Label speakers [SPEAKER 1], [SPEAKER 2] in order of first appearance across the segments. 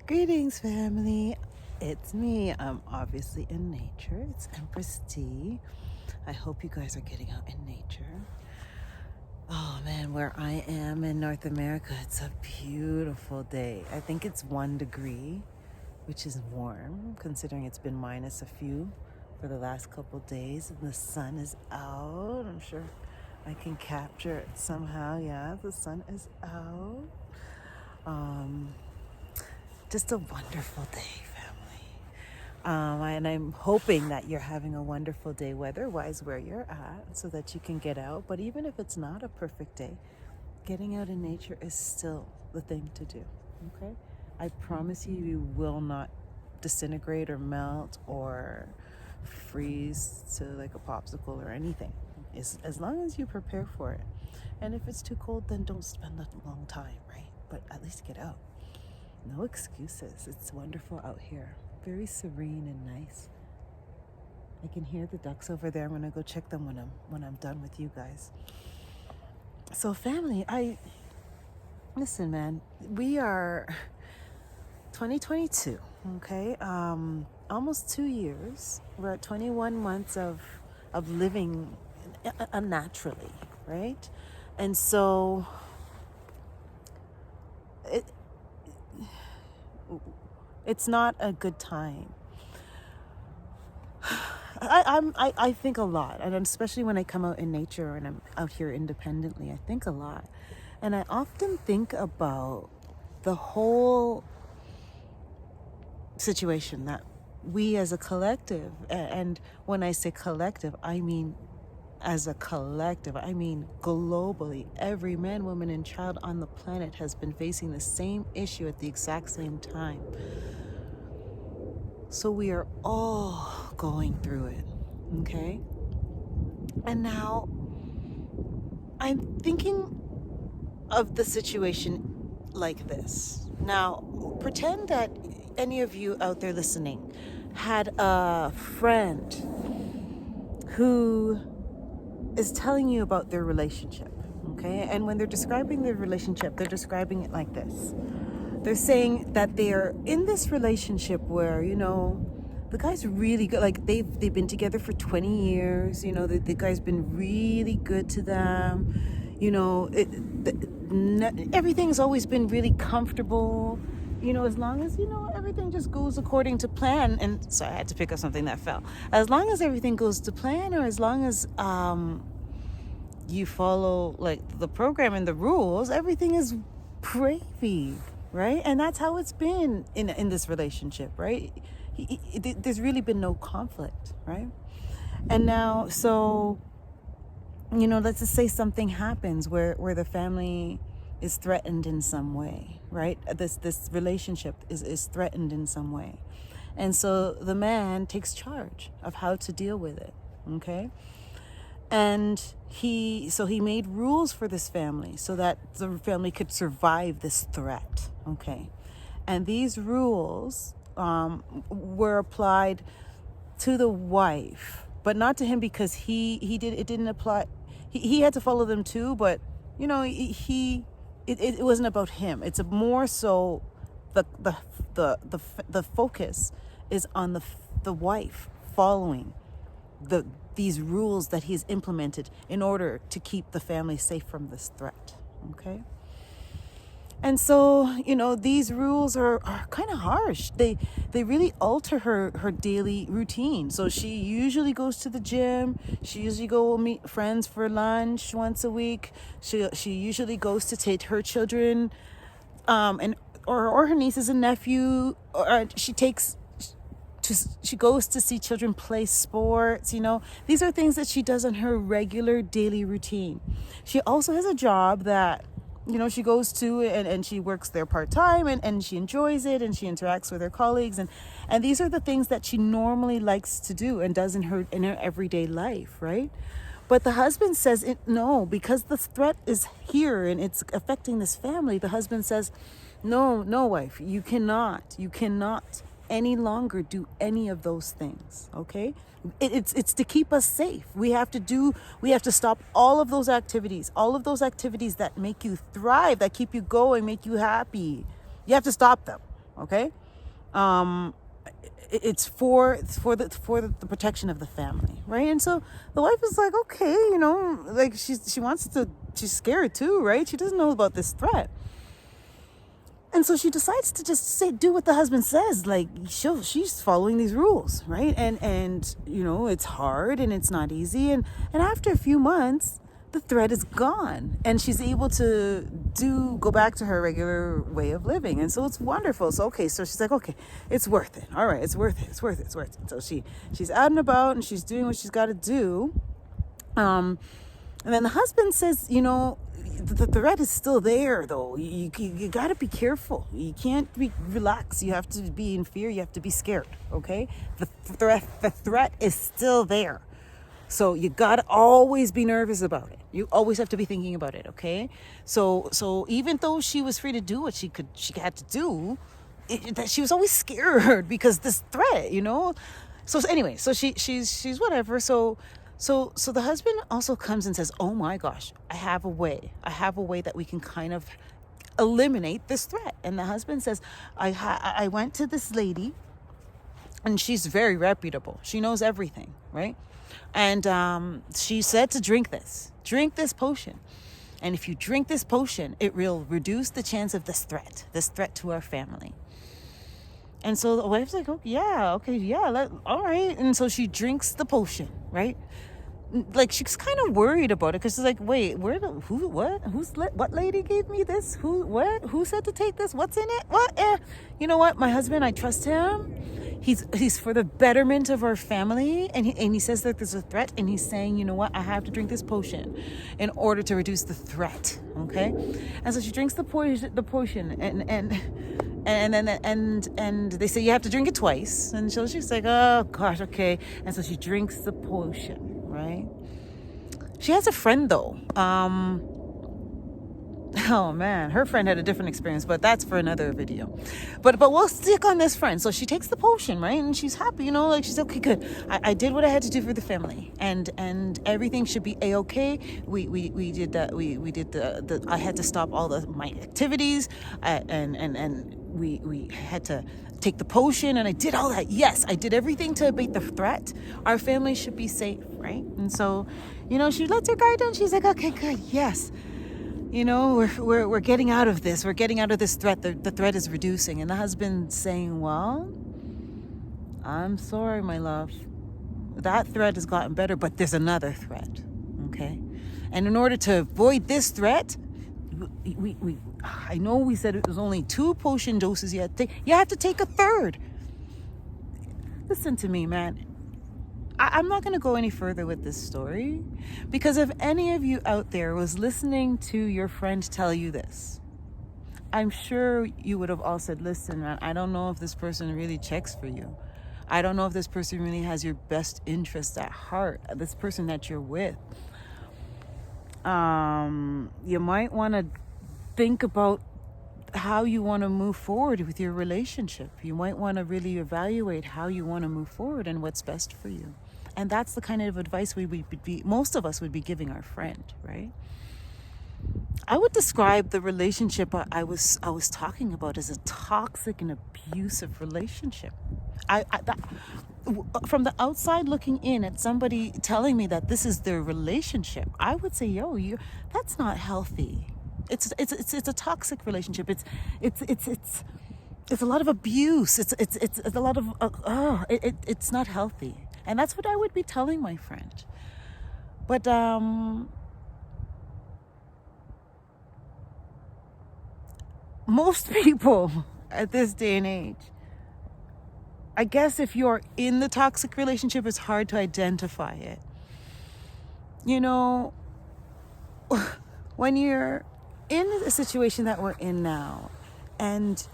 [SPEAKER 1] Greetings, family. It's me. I'm obviously in nature. It's Empress D. I hope you guys are getting out in nature. Oh man, where I am in North America, it's a beautiful day. I think it's 1 degree, which is warm considering it's been minus a few for the last couple days, and the sun is out. I'm sure I can capture it somehow. Yeah, the sun is out. Just a wonderful day, family. And I'm hoping that you're having a wonderful day weather-wise where you're at so that you can get out. But even if it's not a perfect day, getting out in nature is still the thing to do, okay? I promise you will not disintegrate or melt or freeze to like a popsicle or anything, as long as you prepare for it. And if it's too cold, then don't spend a long time, right? But at least get out. No excuses. It's wonderful out here. Very serene and nice. I can hear the ducks over there. I'm gonna go check them when I'm done with you guys. So family, listen, man. We are 2022. Okay, almost 2 years. We're at 21 months of living unnaturally, right? And so it's not a good time. I think a lot, and especially when I come out in nature and I'm out here independently, I think a lot. And I often think about the whole situation that we as a collective, and when I say collective, I mean as a collective, I mean globally, every man, woman, and child on the planet has been facing the same issue at the exact same time. So we are all going through it, okay? And now I'm thinking of the situation like this. Now, pretend that any of you out there listening had a friend who is telling you about their relationship, okay? And when they're describing their relationship, they're describing it like this. They're saying that they're in this relationship where, the guy's really good. Like they've been together for 20 years. The guy's been really good to them. Everything's always been really comfortable. As long as, everything just goes according to plan. And so I had to pick up something that fell. As long as everything goes to plan, or as long as you follow like the program and the rules, everything is gravy, right? And that's how it's been in this relationship, right? There's really been no conflict, right? And now, so, let's just say something happens where the family is threatened in some way, right? This relationship is threatened in some way. And so the man takes charge of how to deal with it, okay? And he made rules for this family so that the family could survive this threat, okay? And these rules were applied to the wife, but not to him, because it didn't apply. He had to follow them too, but it wasn't about him. It's more so the focus is on the wife following these rules that he's implemented in order to keep the family safe from this threat, okay? And so, these rules are kind of harsh. They really alter her daily routine. So she usually goes to the gym. She usually go meet friends for lunch once a week. She usually goes to take her children, or her nieces and nephew, or she goes to see children play sports. These are things that she does on her regular daily routine. She also has a job that she goes to, and she works there part-time, and she enjoys it, and she interacts with her colleagues, and these are the things that she normally likes to do and does in her everyday life, right? But the husband says no, because the threat is here and it's affecting this family. The husband says, no, wife, you cannot any longer do any of those things, okay? It's to keep us safe. We have to stop all of those activities that make you thrive, that keep you going, make you happy. You have to stop them, Okay. Um, it's for the protection of the family, right? And so the wife is like, okay, like she's scared too, right? She doesn't know about this threat. And so she decides to just do what the husband says. Like she's following these rules, right? And it's hard and it's not easy. And after a few months, the threat is gone, and she's able to go back to her regular way of living. And so it's wonderful. So so she's like, okay, it's worth it. All right, it's worth it. It's worth it. It's worth it. So she's out and about and she's doing what she's got to do. And then the husband says, the threat is still there, though. You got to be careful. You can't relax. You have to be in fear. You have to be scared, okay? The threat is still there. So you got to always be nervous about it. You always have to be thinking about it, okay? So even though she was free to do what she had to do, that she was always scared because this threat, So anyway, so she's whatever. So the husband also comes and says, "Oh my gosh, I have a way that we can kind of eliminate this threat." And the husband says, I went to this lady, and she's very reputable. She knows everything, right? And she said to drink this potion. And if you drink this potion, it will reduce the chance of this threat to our family. And so the wife's like, "Oh, yeah, okay, yeah, all right." And so she drinks the potion, right? Like, she's kind of worried about it because she's like, "Wait, what lady gave me this? Who said to take this? What's in it? What? You know what? My husband, I trust him. He's for the betterment of our family, and he says that there's a threat, and he's saying, you know what? I have to drink this potion in order to reduce the threat." Okay, and so she drinks the potion, and they say you have to drink it twice, and so she's like, "Oh gosh, okay." And so she drinks the potion, right? She has a friend though. Oh man, her friend had a different experience, but that's for another video. But we'll stick on this friend. So she takes the potion, right? And she's happy, like she's okay, good. I did what I had to do for the family, and everything should be a-okay. We did that. We did the I had to stop all my activities, and we had to take the potion, and I did all that. Yes, I did everything to abate the threat. Our family should be safe, right? And so, she lets her guard down. She's like, okay, good, yes. We're getting out of this. We're getting out of this threat. The threat is reducing. And the husband saying, "Well, I'm sorry, my love. That threat has gotten better, but there's another threat." Okay? And in order to avoid this threat, I know we said it was only 2 potion doses you had to take. You have to take a third. Listen to me, man. I'm not going to go any further with this story, because if any of you out there was listening to your friend tell you this, I'm sure you would have all said, "Listen, man, I don't know if this person really checks for you. I don't know if this person really has your best interest at heart, this person that you're with. You might want to think about how you want to move forward with your relationship. You might want to really evaluate how you want to move forward and what's best for you." And that's the kind of advice most of us would be giving our friend, right? I would describe the relationship I was talking about as a toxic and abusive relationship. From the outside looking in at somebody telling me that this is their relationship, I would say, that's not healthy. It's a toxic relationship. It's a lot of abuse. It's a lot of it's not healthy. And that's what I would be telling my friend. But most people at this day and age, I guess if you're in the toxic relationship, it's hard to identify it. When you're in a situation that we're in now, and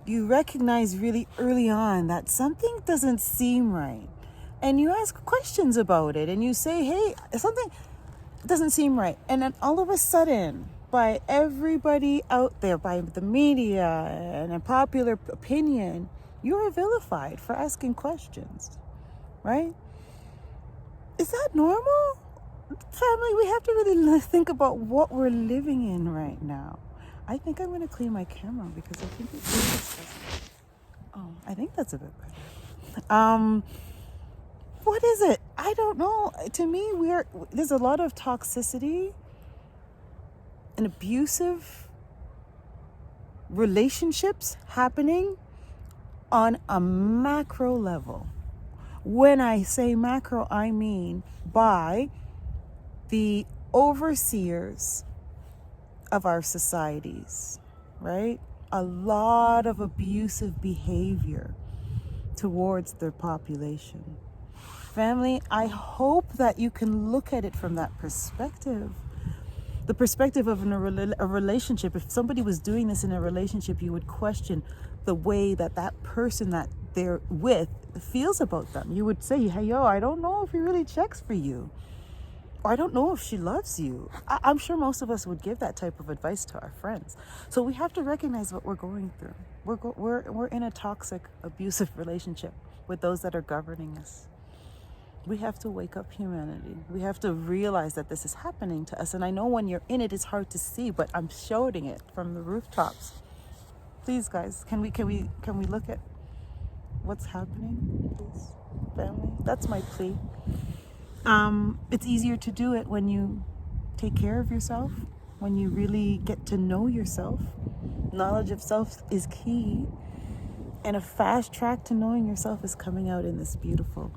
[SPEAKER 1] you recognize really early on that something doesn't seem right, and you ask questions about it, and you say, "Hey, something doesn't seem right," and then all of a sudden, by everybody out there, by the media and a popular opinion, you're vilified for asking questions, right? Is that normal? Family, we have to really think about what we're living in right now. I think I'm going to clean my camera because I think it's disgusting. I think that's a bit better. What is it? I don't know. To me, there's a lot of toxicity and abusive relationships happening on a macro level. When I say macro, I mean by the overseers of our societies, right? A lot of abusive behavior towards their population. Family, I hope that you can look at it from that perspective. The perspective of a relationship. If somebody was doing this in a relationship, you would question the way that person that they're with feels about them. You would say, hey, yo, I don't know if he really checks for you. Or I don't know if she loves you. I'm sure most of us would give that type of advice to our friends. So we have to recognize what we're going through. We're in a toxic, abusive relationship with those that are governing us. We have to wake up, humanity. We have to realize that this is happening to us. And I know when you're in it, it's hard to see, but I'm shouting it from the rooftops. Please, guys, can we look at what's happening, please, family? That's my plea. It's easier to do it when you take care of yourself, when you really get to know yourself. Knowledge of self is key, and a fast track to knowing yourself is coming out in this beautiful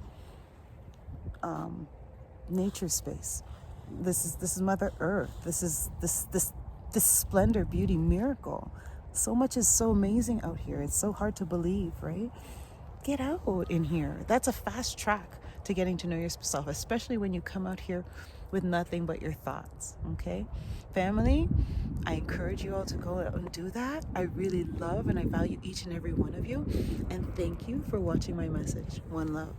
[SPEAKER 1] nature space. This is Mother Earth. This is this splendor, beauty, miracle. So much is so amazing out here. It's so hard to believe, right? Get out in here. That's a fast track to getting to know yourself, especially when you come out here with nothing but your thoughts. Okay, family, I encourage you all to go out and do that. I really love and I value each and every one of you, and thank you for watching my message. One love.